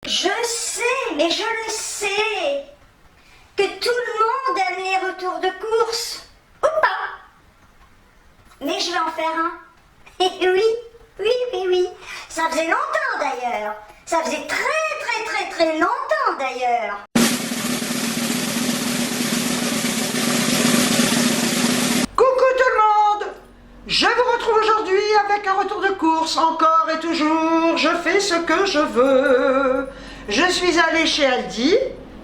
Je sais, mais je le sais, que tout le monde aime les retours de course, ou pas. Mais je vais en faire un. Et oui. Ça faisait longtemps d'ailleurs. Ça faisait très longtemps d'ailleurs. Coucou tout le monde! Je vous retrouve aujourd'hui avec un retour de course. Encore et toujours, je fais ce que je veux. Je suis allée chez Aldi,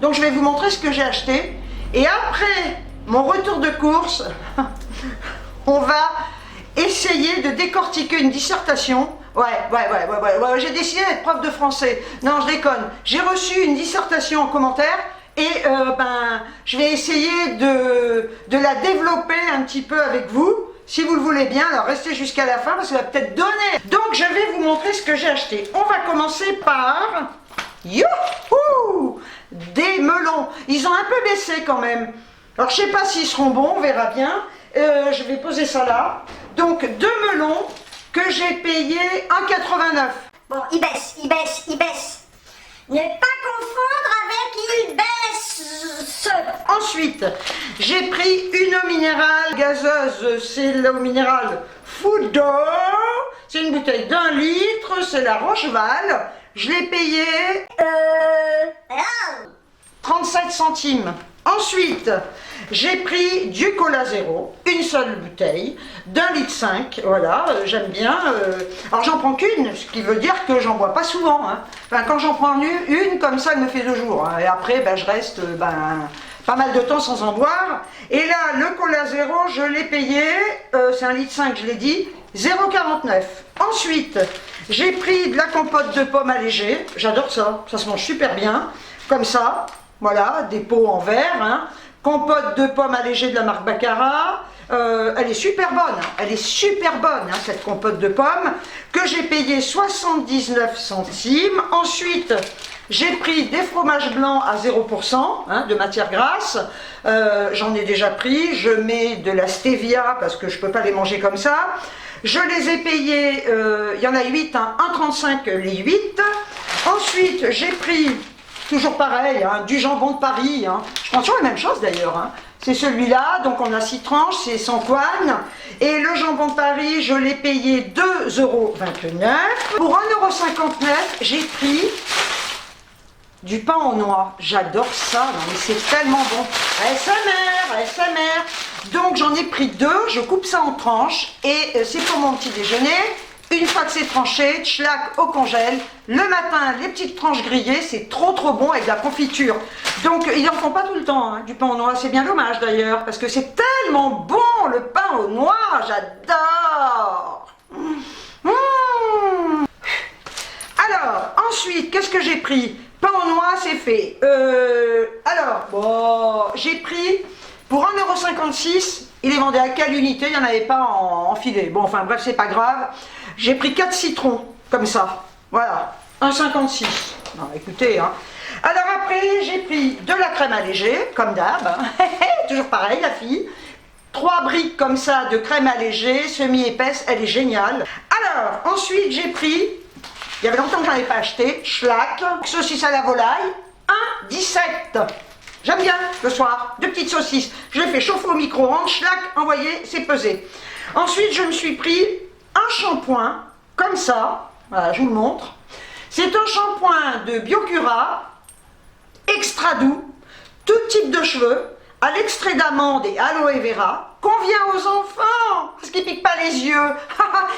donc je vais vous montrer ce que j'ai acheté. Et après mon retour de course, on va essayer de décortiquer une dissertation. Ouais, j'ai décidé d'être prof de français. Non, je déconne. J'ai reçu une dissertation en commentaire et je vais essayer de la développer un petit peu avec vous, si vous le voulez bien. Alors restez jusqu'à la fin parce que ça va peut-être donner. Donc je vais vous montrer ce que j'ai acheté. On va commencer par... Youhou! Des melons. Ils ont un peu baissé quand même. Alors je sais pas s'ils seront bons, on verra bien. Je vais poser ça là. Donc deux melons que j'ai payé 1,89. Bon, il baisse. Ne pas confondre avec il baisse. Ensuite, j'ai pris une eau minérale gazeuse, c'est l'eau minérale Foodo. C'est une bouteille d'1 litre, c'est la Rocheval. Je l'ai payé 37 centimes. Ensuite, j'ai pris du cola zéro, une seule bouteille, d'1,5 litre, voilà, j'aime bien. Alors j'en prends qu'une, ce qui veut dire que j'en bois pas souvent. Hein. Enfin, quand j'en prends une comme ça, elle me fait 2 jours. Hein. Et après, je reste pas mal de temps sans en boire. Et là, le cola zéro, je l'ai payé, c'est 1,5 litre, je l'ai dit, 0,49. Ensuite, j'ai pris de la compote de pommes allégée, j'adore ça, ça se mange super bien, comme ça. Voilà, des pots en verre, hein. Compote de pommes allégée de la marque Baccarat. Elle est super bonne, hein, cette compote de pommes, que j'ai payé 79 centimes. Ensuite, j'ai pris des fromages blancs à 0%, hein, de matière grasse. J'en ai déjà pris, je mets de la stevia parce que je ne peux pas les manger comme ça. Je les ai payés, il y en a 8, hein, 1,35 les 8. Ensuite, j'ai pris... Toujours pareil, hein, du jambon de Paris, hein. Je prends toujours la même chose d'ailleurs, hein. C'est celui-là, donc on a 6 tranches, c'est sans couenne. Et le jambon de Paris, je l'ai payé 2,29 €. Pour 1,59 €, j'ai pris du pain aux noix. J'adore ça, non, mais c'est tellement bon. ASMR. Donc j'en ai pris 2, je coupe ça en tranches et c'est pour mon petit déjeuner. Une fois que c'est tranché, tchlac au congèle. Le matin, les petites tranches grillées, c'est trop bon avec de la confiture. Donc, ils n'en font pas tout le temps, hein, du pain aux noix. C'est bien dommage d'ailleurs, parce que c'est tellement bon le pain aux noix. J'adore. Alors, ensuite, qu'est-ce que j'ai pris? Pain aux noix, c'est fait. J'ai pris pour 1,56 €. Il est vendu à quelle unité? Il n'y en avait pas en filet. Bon, enfin bref, c'est pas grave. J'ai pris 4 citrons, comme ça. Voilà, 1,56 €. Non, écoutez, hein. Alors après, j'ai pris de la crème allégée, comme d'hab. Hein. Toujours pareil, la fille. 3 briques comme ça de crème allégée, semi-épaisse, elle est géniale. Alors, ensuite, j'ai pris, il y avait longtemps que je n'en avais pas acheté, schlack, saucisse à la volaille, 1,17 €. J'aime bien le soir, 2 petites saucisses. Je les fais chauffer au micro-ondes, schlac, envoyé, c'est pesé. Ensuite, je me suis pris un shampoing, comme ça. Voilà, je vous le montre. C'est un shampoing de Biocura, extra doux, tout type de cheveux, à l'extrait d'amande et aloe vera, convient aux enfants, parce qu'il ne pique pas les yeux.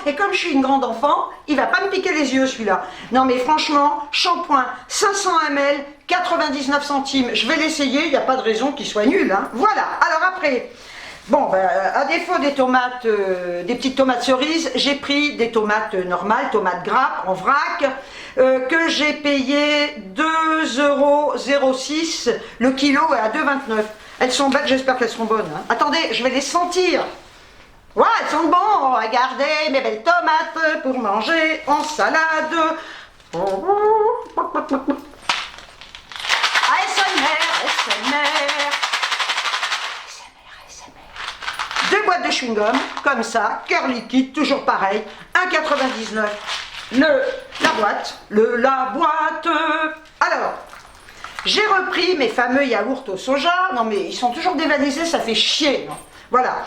Et comme je suis une grande enfant, il ne va pas me piquer les yeux celui-là. Non mais franchement, shampoing 500 ml, 99 centimes. Je vais l'essayer, il n'y a pas de raison qu'il soit nul. Hein. Voilà, alors après, bon, à défaut des tomates, des petites tomates cerises, j'ai pris des tomates normales, tomates grappes en vrac, que j'ai payé 2,06 €. Le kilo est à 2,29 €. Elles sont belles, j'espère qu'elles seront bonnes. Hein. Attendez, je vais les sentir. Ouais, elles sont bonnes. Regardez mes belles tomates pour manger en salade. ASMR. 2 boîtes de chewing-gum, comme ça, cœur liquide, toujours pareil, 1,99 € la boîte, J'ai repris mes fameux yaourts au soja. Non mais ils sont toujours dévalisés, ça fait chier. Non. Voilà.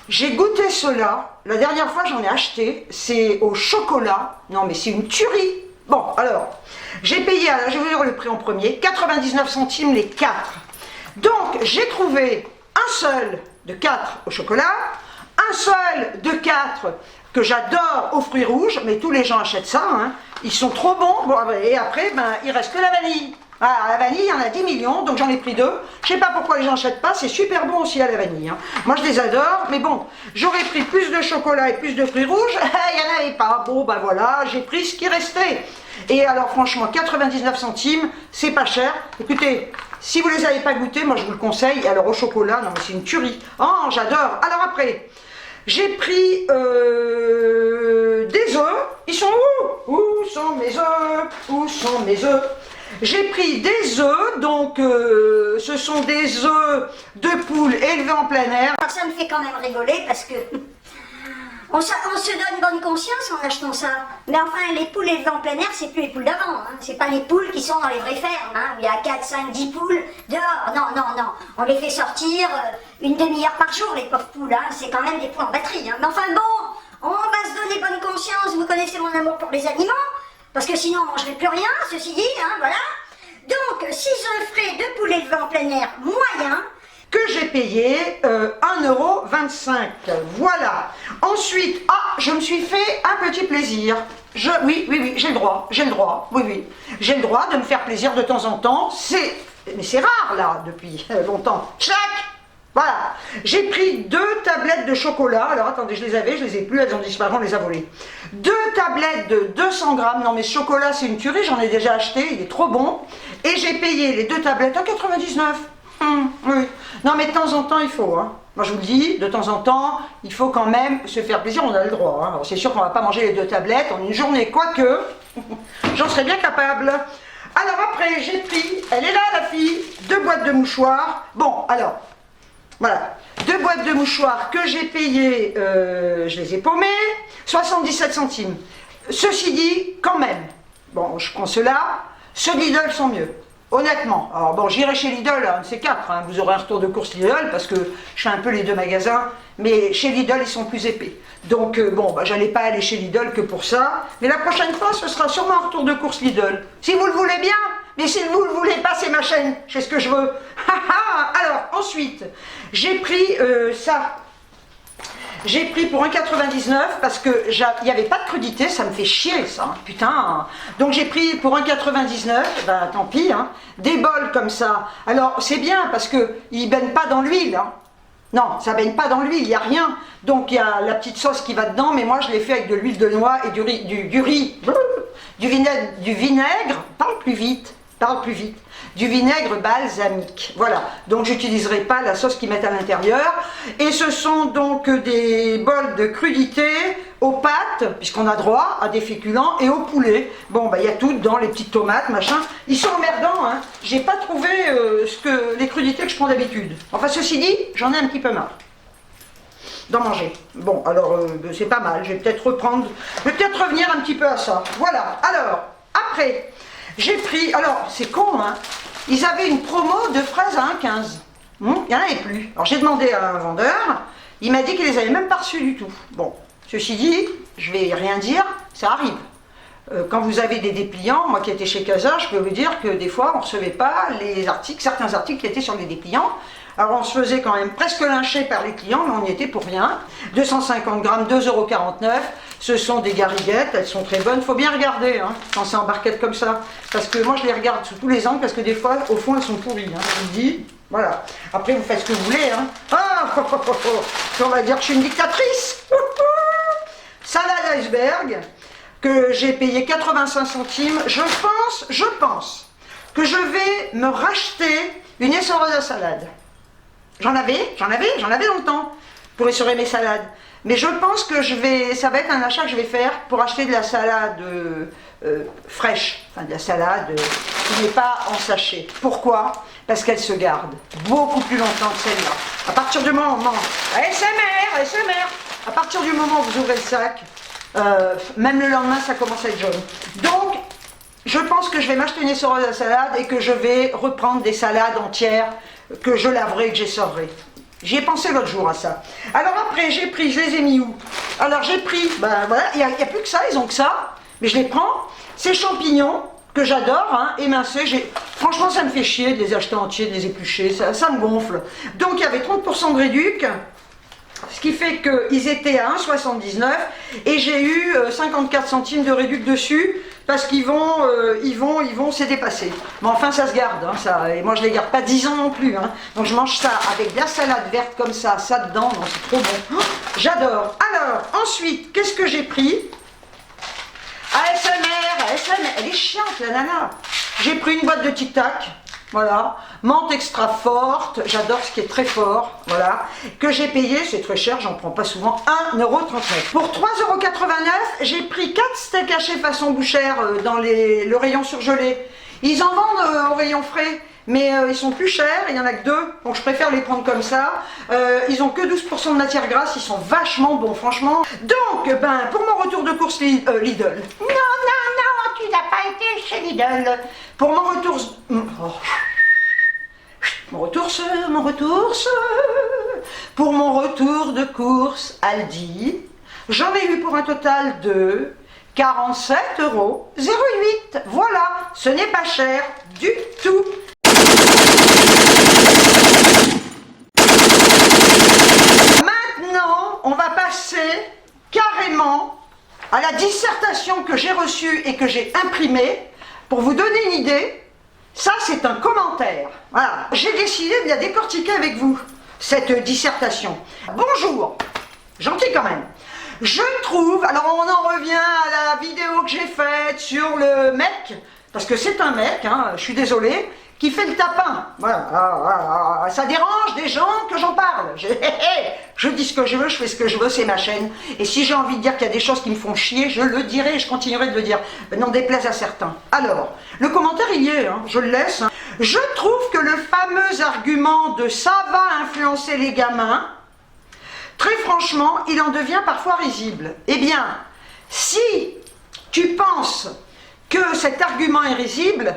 J'ai goûté cela. La dernière fois j'en ai acheté. C'est au chocolat. Non mais c'est une tuerie. Bon alors, j'ai payé, je vais vous dire le prix en premier, 99 centimes les 4. Donc j'ai trouvé un seul de 4 au chocolat, un seul de 4 que j'adore aux fruits rouges, mais tous les gens achètent ça, hein. Ils sont trop bons. Bon, et après, ben, il reste que la vanille. Ah, la vanille, il y en a 10 millions, donc j'en ai pris 2. Je sais pas pourquoi les gens n'achètent pas, c'est super bon aussi à la vanille. Hein. Moi, je les adore, mais bon, j'aurais pris plus de chocolat et plus de fruits rouges, il n'y en avait pas. Bon, ben voilà, j'ai pris ce qui restait. Et alors, franchement, 99 centimes, c'est pas cher. Écoutez, si vous les avez pas goûtés, moi, je vous le conseille. Alors, au chocolat, non, mais c'est une tuerie. Oh, j'adore. Alors après, j'ai pris des œufs. Ils sont où? Où sont mes œufs? Où sont mes œufs? J'ai pris des œufs, donc ce sont des œufs de poule élevés en plein air. Alors ça me fait quand même rigoler parce que on se donne bonne conscience en achetant ça. Mais enfin, les poules élevées en plein air, c'est plus les poules d'avant. Hein. C'est pas les poules qui sont dans les vraies fermes, hein, où il y a 4, 5, 10 poules dehors. Non, non, non. On les fait sortir une demi-heure par jour, les pauvres poules. Hein. C'est quand même des poules en batterie. Hein. Mais enfin bon, on va se donner bonne conscience. Vous connaissez mon amour pour les animaux. Parce que sinon, on ne mangerait plus rien, ceci dit, hein, voilà. Donc, 6 œufs frais de poulet élevé en plein air moyen. Que j'ai payé 1,25 €. Voilà. Ensuite, je me suis fait un petit plaisir. Oui, j'ai le droit, oui. J'ai le droit de me faire plaisir de temps en temps. Mais c'est rare, là, depuis longtemps. Tchac! Voilà, j'ai pris 2 tablettes de chocolat. Alors attendez, je les ai plus, elles ont disparu, on les a volées. 2 tablettes de 200 grammes. Non mais ce chocolat c'est une tuerie, j'en ai déjà acheté, il est trop bon. Et j'ai payé les 2 tablettes à 99. Oui. Non mais de temps en temps il faut. Hein. Moi je vous le dis, de temps en temps, il faut quand même se faire plaisir, on a le droit. Hein. Alors c'est sûr qu'on ne va pas manger les 2 tablettes en une journée, quoique, j'en serais bien capable. Alors après, j'ai pris, elle est là la fille, 2 boîtes de mouchoirs. Bon, alors... Voilà, 2 boîtes de mouchoirs que j'ai payées, je les ai paumées, 77 centimes. Ceci dit, quand même, bon, je prends ceux-là, ceux de Lidl sont mieux, honnêtement. Alors bon, j'irai chez Lidl, un de ces 4, hein, vous aurez un retour de course Lidl, parce que je fais un peu les 2 magasins, mais chez Lidl, ils sont plus épais. Donc bon, j'allais pas aller chez Lidl que pour ça, mais la prochaine fois, ce sera sûrement un retour de course Lidl. Si vous le voulez bien. Mais si vous ne le voulez pas, c'est ma chaîne, je fais ce que je veux. Alors, ensuite, j'ai pris ça. J'ai pris pour 1,99 € parce qu'il n'y avait pas de crudité, ça me fait chier ça, putain. Donc j'ai pris pour 1,99 €, ben tant pis, hein, des bols comme ça. Alors c'est bien parce qu'ils ne baignent pas dans l'huile. Hein. Non, ça ne baigne pas dans l'huile, il n'y a rien. Donc il y a la petite sauce qui va dedans, mais moi je l'ai fait avec de l'huile de noix et du vinaigre, parle plus vite. Du vinaigre balsamique. Voilà, donc j'utiliserai pas la sauce qu'ils mettent à l'intérieur. Et ce sont donc des bols de crudité aux pâtes, puisqu'on a droit à des féculents, et au poulet. Bon, bah il y a tout dedans, les petites tomates, machin. Ils sont emmerdants, hein. J'ai pas trouvé les crudités que je prends d'habitude. Enfin, ceci dit, j'en ai un petit peu marre d'en manger. Bon, alors c'est pas mal, je vais peut-être revenir un petit peu à ça. Voilà, alors, après... J'ai pris, alors c'est con, hein, ils avaient une promo de fraises à 1,15 €. Il n'y en avait plus. Alors j'ai demandé à un vendeur, il m'a dit qu'il les avait même pas reçus du tout. Bon, ceci dit, je vais rien dire, ça arrive. Quand vous avez des dépliants, moi qui étais chez Casa, je peux vous dire que des fois on ne recevait pas certains articles qui étaient sur les dépliants. Alors on se faisait quand même presque lyncher par les clients, mais on y était pour rien. 250 grammes, 2,49 €. Ce sont des gariguettes, elles sont très bonnes. Il faut bien regarder hein, quand c'est en barquette comme ça. Parce que moi je les regarde sous tous les angles, parce que des fois, au fond, elles sont pourries. Hein, je vous le dis, voilà. Après vous faites ce que vous voulez. Hein. On va dire que je suis une dictatrice. Salade iceberg, que j'ai payé 85 centimes. Je pense que je vais me racheter une essoreuse à salade. J'en avais longtemps pour essorer mes salades. Mais je pense que ça va être un achat que je vais faire pour acheter de la salade fraîche, enfin de la salade qui n'est pas en sachet. Pourquoi? Parce qu'elle se garde beaucoup plus longtemps que celle-là. À partir du moment, ASMR, à partir du moment où vous ouvrez le sac, même le lendemain ça commence à être jaune. Donc, je pense que je vais m'acheter une essoreuse à salade et que je vais reprendre des salades entières que je laverai et que j'essorerai. J'y ai pensé l'autre jour à ça. Alors après, j'ai pris, je les ai mis où? Alors j'ai pris, ben voilà, il n'y a plus que ça, ils ont que ça, mais je les prends. Ces champignons, que j'adore, hein, émincés, franchement ça me fait chier de les acheter entiers, de les éplucher, ça me gonfle. Donc il y avait 30% de réduc, ce qui fait qu'ils étaient à 1,79 et j'ai eu 54 centimes de réduc dessus, parce qu'ils vont s'est dépassé. Mais enfin ça se garde, hein, ça, et moi je les garde pas 10 ans non plus. Hein. Donc je mange ça avec de la salade verte comme ça dedans, c'est trop bon. Oh, j'adore. Alors ensuite, qu'est-ce que j'ai pris? ASMR, elle est chiante la nana. J'ai pris une boîte de Tic Tac, voilà, menthe extra forte, j'adore ce qui est très fort, voilà, que j'ai payé, c'est très cher, j'en prends pas souvent, 1,39 €. Pour 3,89 €, j'ai pris 4 steaks hachés façon bouchère dans le rayon surgelé. Ils en vendent au rayon frais, mais ils sont plus chers, il n'y en a que 2, donc je préfère les prendre comme ça. Ils ont que 12% de matière grasse, ils sont vachement bons, franchement. Donc, ben, pour mon retour de course Lidl. Non, tu n'as pas été chez Lidl. Pour mon retour... Pour mon retour de course Aldi, j'en ai eu pour un total de 47,08 €. Voilà, ce n'est pas cher du tout. Maintenant, on va passer carrément à la dissertation que j'ai reçue et que j'ai imprimée. Pour vous donner une idée, ça c'est un commentaire. Voilà, j'ai décidé de la décortiquer avec vous, cette dissertation. Bonjour, gentil quand même. Je trouve, alors on en revient à la vidéo que j'ai faite sur le mec, parce que c'est un mec, hein, je suis désolée, qui fait le tapin. Voilà, ça dérange des gens que j'en parle. Je dis ce que je veux, je fais ce que je veux, c'est ma chaîne. Et si j'ai envie de dire qu'il y a des choses qui me font chier, je le dirai et je continuerai de le dire. N'en déplaise à certains. Alors, le commentaire il y est, hein, je le laisse. Hein. Je trouve que le fameux argument de ça va influencer les gamins, très franchement, il en devient parfois risible. Eh bien, si tu penses que cet argument est risible,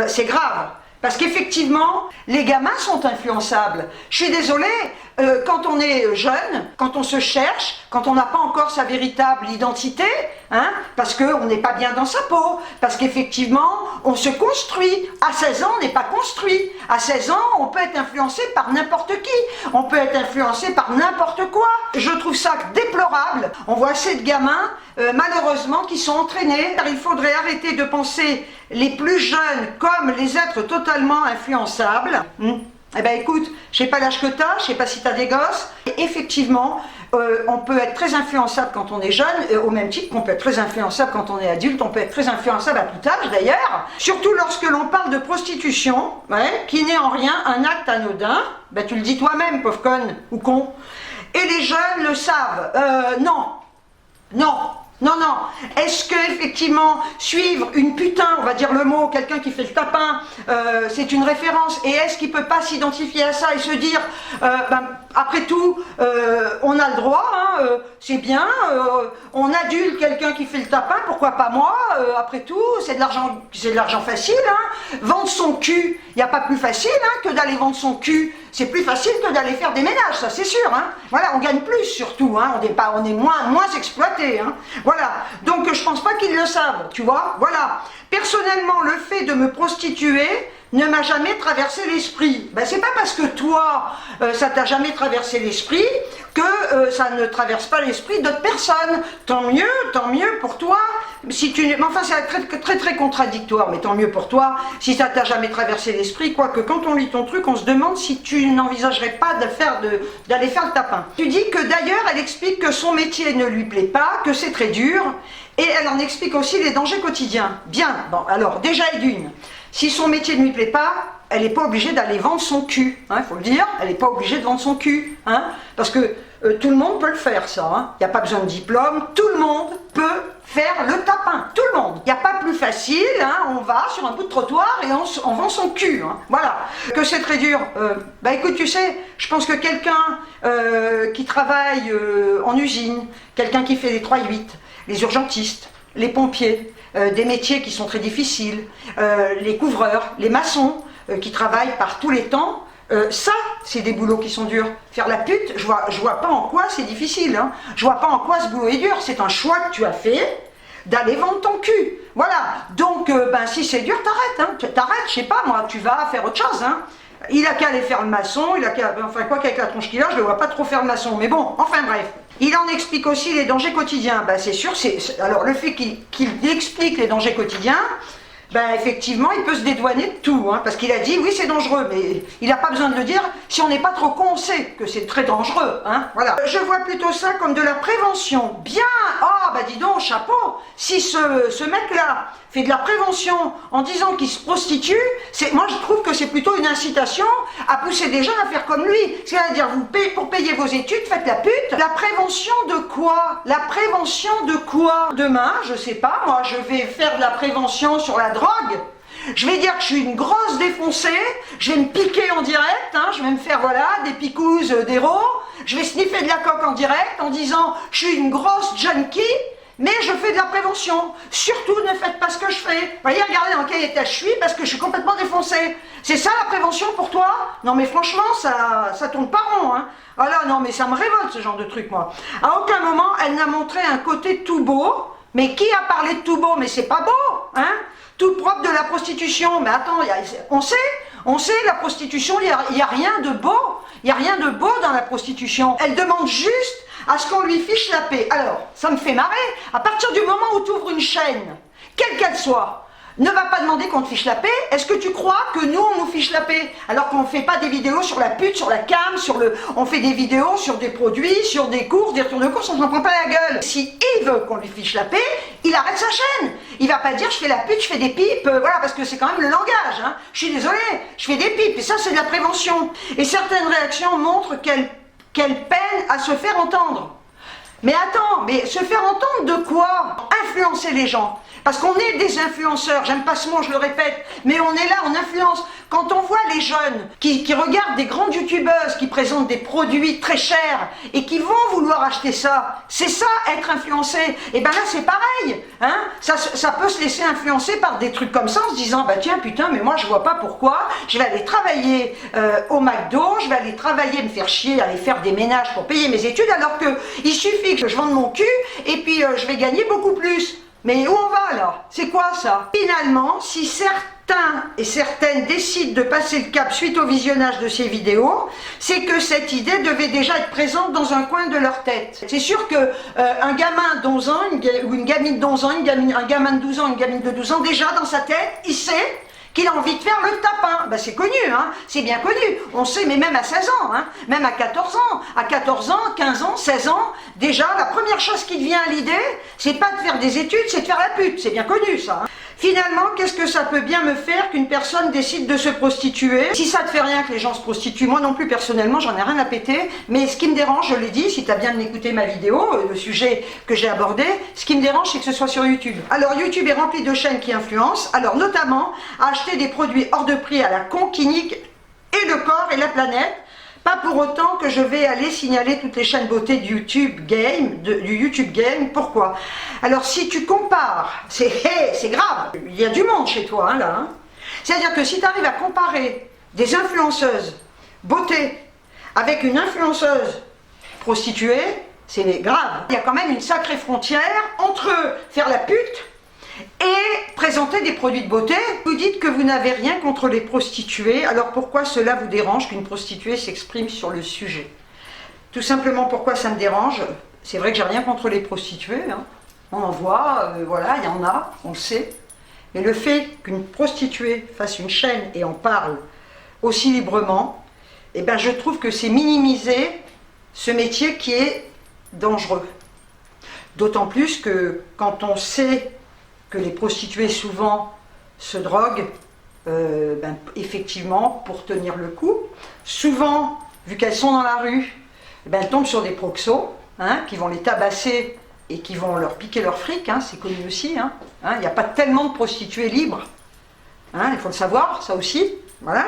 c'est grave. Parce qu'effectivement, les gamins sont influençables. Je suis désolée, quand on est jeune, quand on se cherche, quand on n'a pas encore sa véritable identité, hein, parce qu'on n'est pas bien dans sa peau, parce qu'effectivement, on se construit. À 16 ans, on n'est pas construit. À 16 ans, on peut être influencé par n'importe qui. On peut être influencé par n'importe quoi. Je trouve ça déplorable. On voit assez de gamins, malheureusement, qui sont entraînés. Il faudrait arrêter de penser les plus jeunes comme les êtres totalement influençables. Eh ben écoute, je sais pas l'âge que tu as, je sais pas si tu as des gosses. Et effectivement, on peut être très influençable quand on est jeune, au même titre qu'on peut être très influençable quand on est adulte, on peut être très influençable à tout âge d'ailleurs. Surtout lorsque l'on parle de prostitution, ouais, qui n'est en rien un acte anodin. Ben tu le dis toi-même, pauvre conne ou con. Et les jeunes le savent. Non. Est-ce que effectivement suivre une putain, on va dire le mot, quelqu'un qui fait le tapin, c'est une référence? Et est-ce qu'il peut pas s'identifier à ça et se dire, après tout, on a le droit, hein, c'est bien, on adulte quelqu'un qui fait le tapin, pourquoi pas moi? Après tout, c'est de l'argent facile. Hein. Vendre son cul, il n'y a pas plus facile hein, que d'aller vendre son cul. C'est plus facile que d'aller faire des ménages, ça c'est sûr. Hein. Voilà, on gagne plus surtout, hein. On est moins exploité. Hein. Voilà, donc je pense pas qu'ils le savent, tu vois. Voilà, personnellement, le fait de me prostituer ne m'a jamais traversé l'esprit. Ben, c'est pas parce que toi, ça t'a jamais traversé l'esprit que ça ne traverse pas l'esprit d'autres personnes. Tant mieux pour toi. Si tu... Enfin, c'est très contradictoire, mais tant mieux pour toi. Si ça t'a jamais traversé l'esprit, quoique quand on lit ton truc, on se demande si tu n'envisagerais pas d'aller faire le tapin. Tu dis que d'ailleurs, elle explique que son métier ne lui plaît pas, que c'est très dur, et elle en explique aussi les dangers quotidiens. Bien, bon, alors, déjà et d'une. Si son métier ne lui plaît pas, elle n'est pas obligée d'aller vendre son cul, il faut le dire, elle n'est pas obligée de vendre son cul, hein, parce que tout le monde peut le faire ça, il n'y a pas besoin de diplôme, tout le monde peut faire le tapin, tout le monde. Il n'y a pas plus facile, hein, on va sur un bout de trottoir et on vend son cul, hein, voilà. Que c'est très dur, bah écoute, tu sais, je pense que quelqu'un qui travaille en usine, quelqu'un qui fait les 3-8, les urgentistes, les pompiers, des métiers qui sont très difficiles, les couvreurs, les maçons qui travaillent par tous les temps. Ça, c'est des boulots qui sont durs. Faire la pute, je vois pas en quoi c'est difficile. Hein. Je vois pas en quoi ce boulot est dur. C'est un choix que tu as fait d'aller vendre ton cul. Voilà. Donc, si c'est dur, t'arrêtes. Hein. T'arrêtes, je sais pas, moi, tu vas faire autre chose. Hein. Il a qu'à aller faire le maçon, il a qu'à... Enfin, quoi qu'avec la tronche qu'il a, je le vois pas trop faire le maçon. Mais bon, enfin bref. Il en explique aussi les dangers quotidiens. C'est sûr, alors le fait qu'il explique les dangers quotidiens, effectivement, il peut se dédouaner de tout, hein, parce qu'il a dit, oui, c'est dangereux, mais il n'a pas besoin de le dire. Si on n'est pas trop con, on sait que c'est très dangereux. Hein, voilà. Je vois plutôt ça comme de la prévention. Bien. Oh, dis donc, chapeau. Si ce mec-là fait de la prévention en disant qu'il se prostitue, moi je trouve que c'est plutôt une incitation à pousser des gens à faire comme lui. C'est-à-dire, pour payer vos études, faites la pute. La prévention de quoi? La prévention de quoi? Demain, je sais pas, moi je vais faire de la prévention sur la drogue. Je vais dire que je suis une grosse défoncée, je vais me piquer en direct, hein, je vais me faire des picouzes d'héros, je vais sniffer de la coque en direct en disant je suis une grosse junkie, mais je fais de la prévention. Surtout ne faites pas ce que je fais. Vous voyez, regardez dans quel état je suis parce que je suis complètement défoncée. C'est ça la prévention pour toi? Non mais franchement, ça tourne pas rond. Hein. Ah là, non mais ça me révolte ce genre de truc moi. À aucun moment elle n'a montré un côté tout beau. Mais qui a parlé de tout beau? Mais c'est pas beau, hein? Tout propre de la prostitution. Mais attends, on sait, la prostitution, il n'y a rien de beau. Il n'y a rien de beau dans la prostitution. Elle demande juste à ce qu'on lui fiche la paix. Alors, ça me fait marrer. À partir du moment où tu ouvres une chaîne, quelle qu'elle soit, ne va pas demander qu'on te fiche la paix. Est-ce que tu crois que nous, on nous fiche la paix? Alors qu'on ne fait pas des vidéos sur la pute, sur la cam, on fait des vidéos sur des produits, sur des courses, des retours de course, on s'en prend pas la gueule. Si il veut qu'on lui fiche la paix, il arrête sa chaîne. Il va pas dire je fais la pute, je fais des pipes, voilà, parce que c'est quand même le langage. Hein. Je suis désolée, je fais des pipes, et ça c'est de la prévention. Et certaines réactions montrent qu'elle peine à se faire entendre. Mais attends, mais se faire entendre de quoi? Influencer les gens. Parce qu'on est des influenceurs, j'aime pas ce mot, je le répète, mais on est là, on influence. Quand on voit les jeunes qui regardent des grandes youtubeuses qui présentent des produits très chers et qui vont vouloir acheter ça, c'est ça être influencé. Et là c'est pareil, hein, ça peut se laisser influencer par des trucs comme ça en se disant tiens putain mais moi je vois pas pourquoi je vais aller travailler au McDo, je vais aller travailler, me faire chier, aller faire des ménages pour payer mes études alors que il suffit que je vende mon cul et puis je vais gagner beaucoup plus. Mais où on va là? C'est quoi ça? Finalement, si certains et certaines décident de passer le cap suite au visionnage de ces vidéos, c'est que cette idée devait déjà être présente dans un coin de leur tête. C'est sûr que un gamin d'11 ans, ou une gamine de 11 ans, un gamin de 12 ans, une gamine de 12 ans, déjà dans sa tête, il sait qu'il a envie de faire le tapin. C'est connu, hein, c'est bien connu. On sait, mais même à 16 ans, hein, même à 14 ans. À 14 ans, 15 ans, 16 ans, déjà, la première chose qui te vient à l'idée, c'est pas de faire des études, c'est de faire la pute. C'est bien connu, ça. Hein. Finalement, qu'est-ce que ça peut bien me faire qu'une personne décide de se prostituer? Si ça te fait rien que les gens se prostituent, moi non plus personnellement, j'en ai rien à péter, mais ce qui me dérange, je l'ai dit, si tu as bien écouté ma vidéo, le sujet que j'ai abordé, ce qui me dérange, c'est que ce soit sur YouTube. Alors YouTube est rempli de chaînes qui influencent, alors notamment à acheter des produits hors de prix à la con qui niquent et le corps et la planète. Pas pour autant que je vais aller signaler toutes les chaînes beauté du YouTube Game. Pourquoi? Alors si tu compares, c'est grave, il y a du monde chez toi, hein, là. Hein. C'est-à-dire que si tu arrives à comparer des influenceuses beauté avec une influenceuse prostituée, c'est grave. Il y a quand même une sacrée frontière entre faire la pute et présenter des produits de beauté. Vous dites que vous n'avez rien contre les prostituées, alors pourquoi cela vous dérange qu'une prostituée s'exprime sur le sujet? Tout simplement pourquoi ça me dérange, c'est vrai que j'ai rien contre les prostituées, hein. On en voit, voilà, il y en a, on le sait. Mais le fait qu'une prostituée fasse une chaîne et en parle aussi librement, je trouve que c'est minimiser ce métier qui est dangereux. D'autant plus que quand on sait que les prostituées souvent se droguent, effectivement, pour tenir le coup. Souvent, vu qu'elles sont dans la rue, elles tombent sur des proxos, hein, qui vont les tabasser et qui vont leur piquer leur fric, hein, c'est connu aussi. Hein. Il n'y a pas tellement de prostituées libres. Hein, il faut le savoir, ça aussi. Voilà.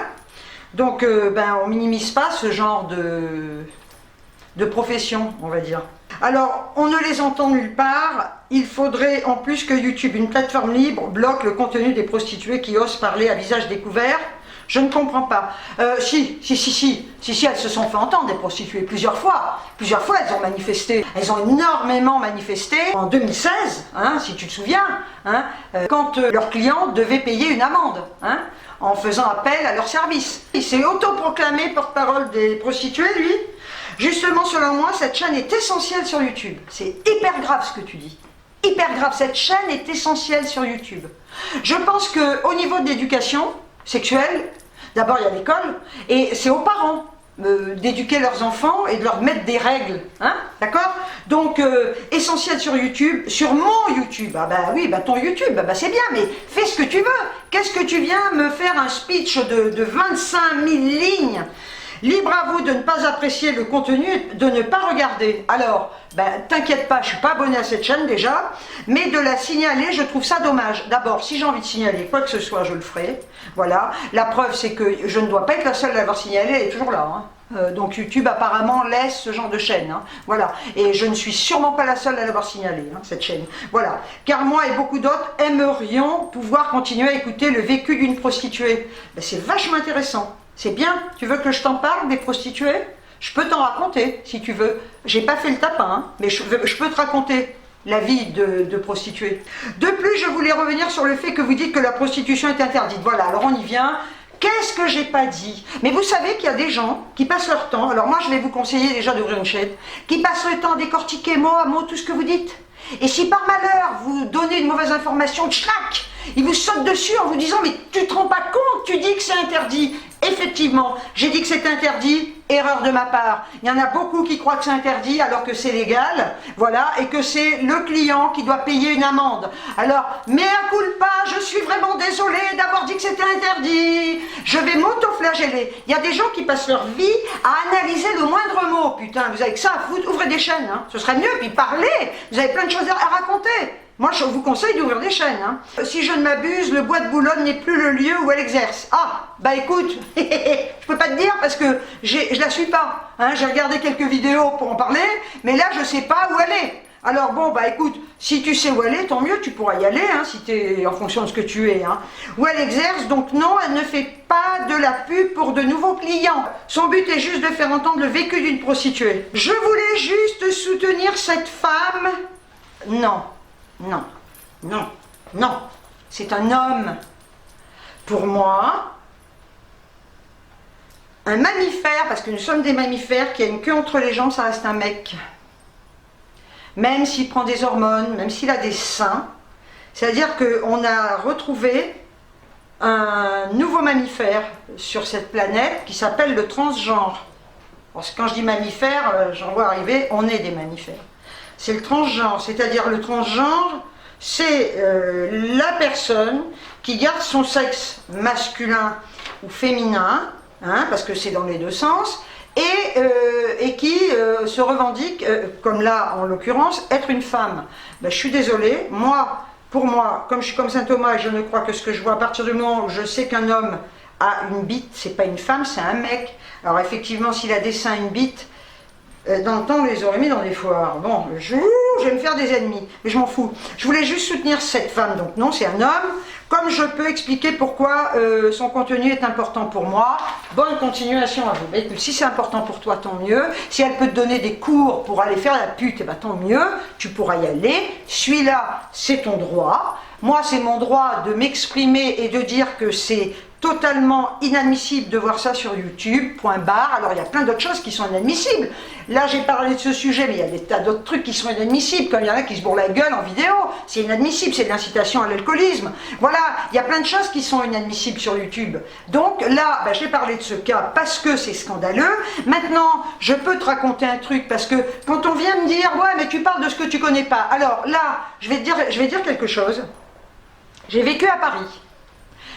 Donc, on minimise pas ce genre de profession, on va dire. Alors, on ne les entend nulle part. Il faudrait en plus que YouTube, une plateforme libre, bloque le contenu des prostituées qui osent parler à visage découvert. Je ne comprends pas. Si, elles se sont fait entendre, des prostituées, plusieurs fois. Plusieurs fois, elles ont manifesté. Elles ont énormément manifesté. En 2016, hein, si tu te souviens, hein, quand leurs clients devaient payer une amende, hein, en faisant appel à leur service. Il s'est autoproclamé porte-parole des prostituées, lui. Justement, selon moi, cette chaîne est essentielle sur YouTube. C'est hyper grave ce que tu dis. Hyper grave. Cette chaîne est essentielle sur YouTube. Je pense qu'au niveau de l'éducation sexuelle, d'abord il y a l'école, et c'est aux parents d'éduquer leurs enfants et de leur mettre des règles, hein, d'accord? Donc essentiel sur YouTube, sur mon YouTube. Ah bah oui, bah ton YouTube, bah c'est bien, mais fais ce que tu veux. Qu'est-ce que tu viens me faire un speech de 25 000 lignes? Libre à vous de ne pas apprécier le contenu, de ne pas regarder. Alors, ben, t'inquiète pas, je suis pas abonnée à cette chaîne déjà, mais de la signaler, je trouve ça dommage. D'abord, si j'ai envie de signaler quoi que ce soit, je le ferai. Voilà. La preuve, c'est que je ne dois pas être la seule à l'avoir signalé, elle est toujours là. Hein. Donc YouTube apparemment laisse ce genre de chaîne. Hein. Voilà. Et je ne suis sûrement pas la seule à l'avoir signalé, hein, cette chaîne. Voilà. Car moi et beaucoup d'autres aimerions pouvoir continuer à écouter le vécu d'une prostituée. Ben, c'est vachement intéressant. C'est bien, tu veux que je t'en parle des prostituées? Je peux t'en raconter si tu veux. J'ai pas fait le tapin, hein, mais je peux te raconter la vie de prostituées. De plus, je voulais revenir sur le fait que vous dites que la prostitution est interdite. Voilà, alors on y vient. Qu'est-ce que j'ai pas dit? Mais vous savez qu'il y a des gens qui passent leur temps, alors moi je vais vous conseiller déjà d'ouvrir une chaîne, qui passent le temps à décortiquer mot à mot tout ce que vous dites. Et si par malheur vous donnez une mauvaise information, tchac, ils vous sautent dessus en vous disant mais tu te rends pas compte, tu dis que c'est interdit. Effectivement, j'ai dit que c'est interdit, erreur de ma part. Il y en a beaucoup qui croient que c'est interdit alors que c'est légal, voilà, et que c'est le client qui doit payer une amende. Alors, mea culpa, je suis vraiment désolée d'avoir dit que c'était interdit. Je vais m'auto-flageller. Il y a des gens qui passent leur vie à analyser le moindre mot. Putain, vous avez que ça à foutre, ouvrez des chaînes, hein. Ce serait mieux, puis parlez, vous avez plein de choses à raconter. Moi, je vous conseille d'ouvrir des chaînes. Hein. Si je ne m'abuse, le bois de Boulogne n'est plus le lieu où elle exerce. Ah, bah écoute, je peux pas te dire parce que je la suis pas. Hein. J'ai regardé quelques vidéos pour en parler, mais là, je sais pas où elle est. Alors bon, bah écoute, si tu sais où elle est, tant mieux, tu pourras y aller, hein, si tu es en fonction de ce que tu es. Hein. Où elle exerce, donc non, elle ne fait pas de la pub pour de nouveaux clients. Son but est juste de faire entendre le vécu d'une prostituée. Je voulais juste soutenir cette femme. Non. Non, non, non, c'est un homme. Pour moi, un mammifère, parce que nous sommes des mammifères, qui a une queue entre les jambes, ça reste un mec. Même s'il prend des hormones, même s'il a des seins, c'est-à-dire qu'on a retrouvé un nouveau mammifère sur cette planète qui s'appelle le transgenre. Parce que quand je dis mammifère, j'en vois arriver, on est des mammifères. C'est le transgenre, c'est-à-dire le transgenre, c'est la personne qui garde son sexe masculin ou féminin, hein, parce que c'est dans les deux sens, et qui se revendique, comme là en l'occurrence, être une femme. Ben, je suis désolée, pour moi, comme je suis comme saint Thomas et je ne crois que ce que je vois à partir du moment où je sais qu'un homme a une bite, c'est pas une femme, c'est un mec. Alors effectivement, s'il a des seins, une bite, dans le temps, on les aurait mis dans des foires. Bon, je vais me faire des ennemis, mais je m'en fous. Je voulais juste soutenir cette femme, donc non, c'est un homme. Comme je peux expliquer pourquoi son contenu est important pour moi, bonne continuation à vous. Mais si c'est important pour toi, tant mieux. Si elle peut te donner des cours pour aller faire la pute, eh ben, tant mieux, tu pourras y aller. Celui-là, c'est ton droit. Moi, c'est mon droit de m'exprimer et de dire que c'est totalement inadmissible de voir ça sur YouTube, point barre. Alors il y a plein d'autres choses qui sont inadmissibles. Là j'ai parlé de ce sujet, mais il y a des tas d'autres trucs qui sont inadmissibles, comme il y en a qui se bourrent la gueule en vidéo, c'est inadmissible, c'est de l'incitation à l'alcoolisme. Voilà, il y a plein de choses qui sont inadmissibles sur YouTube. Donc là, ben, j'ai parlé de ce cas parce que c'est scandaleux. Maintenant, je peux te raconter un truc, parce que quand on vient me dire, ouais mais tu parles de ce que tu connais pas, alors là, je vais dire quelque chose. J'ai vécu à Paris.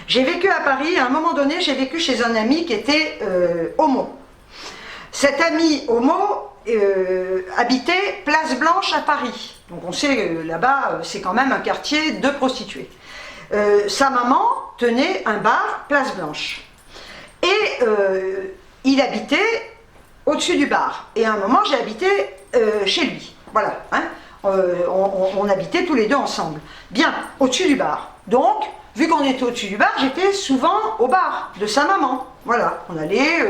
J'ai vécu à Paris, à un moment donné, j'ai vécu chez un ami qui était homo. Cet ami homo habitait Place Blanche à Paris. Donc on sait, là-bas, c'est quand même un quartier de prostituées. Sa maman tenait un bar Place Blanche. Et il habitait au-dessus du bar. Et à un moment, j'ai habité chez lui. Voilà, hein. On habitait tous les deux ensemble. Bien, au-dessus du bar. Donc, vu qu'on était au-dessus du bar, j'étais souvent au bar de sa maman. Voilà, on allait,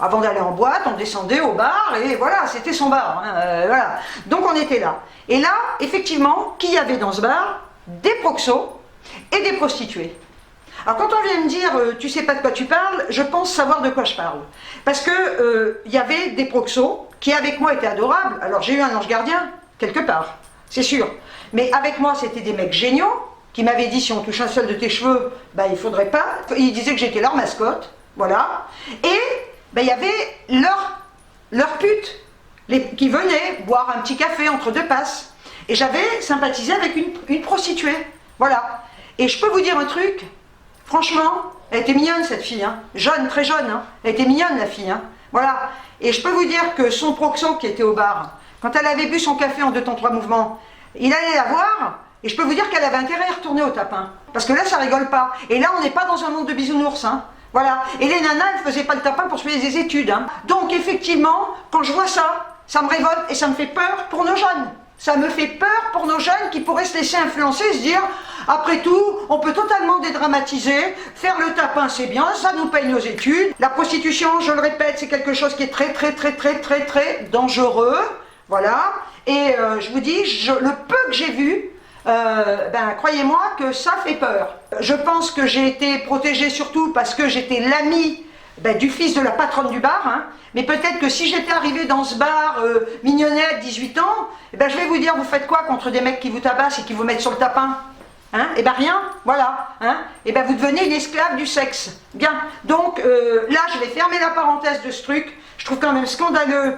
avant d'aller en boîte, on descendait au bar et voilà, c'était son bar. Hein, voilà. Donc on était là. Et là, effectivement, qui y avait dans ce bar? Des proxos et des prostituées. Alors quand on vient me dire tu sais pas de quoi tu parles, je pense savoir de quoi je parle. Parce que y avait des proxos qui avec moi étaient adorables. Alors j'ai eu un ange gardien, quelque part, c'est sûr. Mais avec moi c'était des mecs géniaux qui m'avaient dit si on touche un seul de tes cheveux, ben il faudrait pas. Ils disaient que j'étais leur mascotte, voilà. Et ben il y avait leur pute qui venaient boire un petit café entre deux passes. Et j'avais sympathisé avec une prostituée, voilà. Et je peux vous dire un truc. Franchement, elle était mignonne cette fille, hein. Jeune, très jeune, hein. Elle était mignonne la fille, hein. Voilà. Et je peux vous dire que son proxo qui était au bar, quand elle avait bu son café en 2 temps 3 mouvements, il allait la voir, et je peux vous dire qu'elle avait intérêt à retourner au tapin. Parce que là, ça rigole pas. Et là, on n'est pas dans un monde de bisounours, hein. Voilà. Et les nanas, elles ne faisaient pas le tapin pour suivre des études, hein. Donc effectivement, quand je vois ça, ça me révolte et ça me fait peur pour nos jeunes. Ça me fait peur pour nos jeunes qui pourraient se laisser influencer et se dire après tout, on peut totalement dédramatiser, faire le tapin c'est bien, ça nous paye nos études. La prostitution, je le répète, c'est quelque chose qui est très très dangereux. Voilà. Et je vous dis, le peu que j'ai vu, croyez-moi que ça fait peur. Je pense que j'ai été protégée surtout parce que j'étais l'amie du fils de la patronne du bar, hein. Mais peut-être que si j'étais arrivée dans ce bar mignonnette, 18 ans, je vais vous dire, vous faites quoi contre des mecs qui vous tabassent et qui vous mettent sur le tapin, hein? Rien, voilà, hein? Vous devenez une esclave du sexe. Bien, donc là je vais fermer la parenthèse de ce truc. Je trouve quand même scandaleux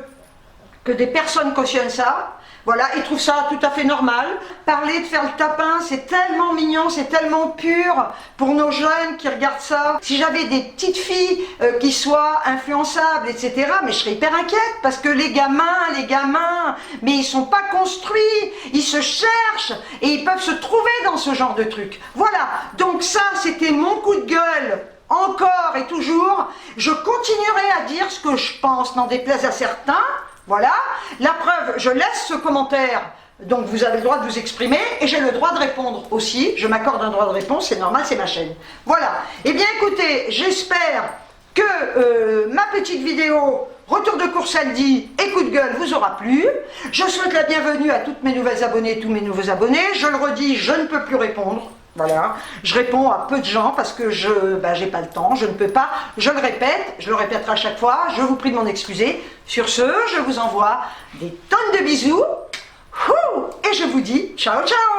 que des personnes cautionnent ça. Voilà, et trouvent ça tout à fait normal. Parler de faire le tapin, c'est tellement mignon, c'est tellement pur pour nos jeunes qui regardent ça. Si j'avais des petites filles qui soient influençables, etc., mais je serais hyper inquiète parce que les gamins, mais ils sont pas construits, ils se cherchent et ils peuvent se trouver dans ce genre de trucs. Voilà, donc ça, c'était mon coup de gueule. Encore et toujours, je continuerai à dire ce que je pense, n'en déplaise à certains. Voilà, la preuve, je laisse ce commentaire, donc vous avez le droit de vous exprimer, et j'ai le droit de répondre aussi, je m'accorde un droit de réponse, c'est normal, c'est ma chaîne. Voilà, eh bien écoutez, j'espère que ma petite vidéo retour de course samedi et coup de gueule vous aura plu. Je souhaite la bienvenue à toutes mes nouvelles abonnées, tous mes nouveaux abonnés, je le redis, je ne peux plus répondre. Voilà, je réponds à peu de gens parce que j'ai pas le temps, je ne peux pas, je le répéterai à chaque fois, je vous prie de m'en excuser. Sur ce, je vous envoie des tonnes de bisous, et je vous dis ciao ciao.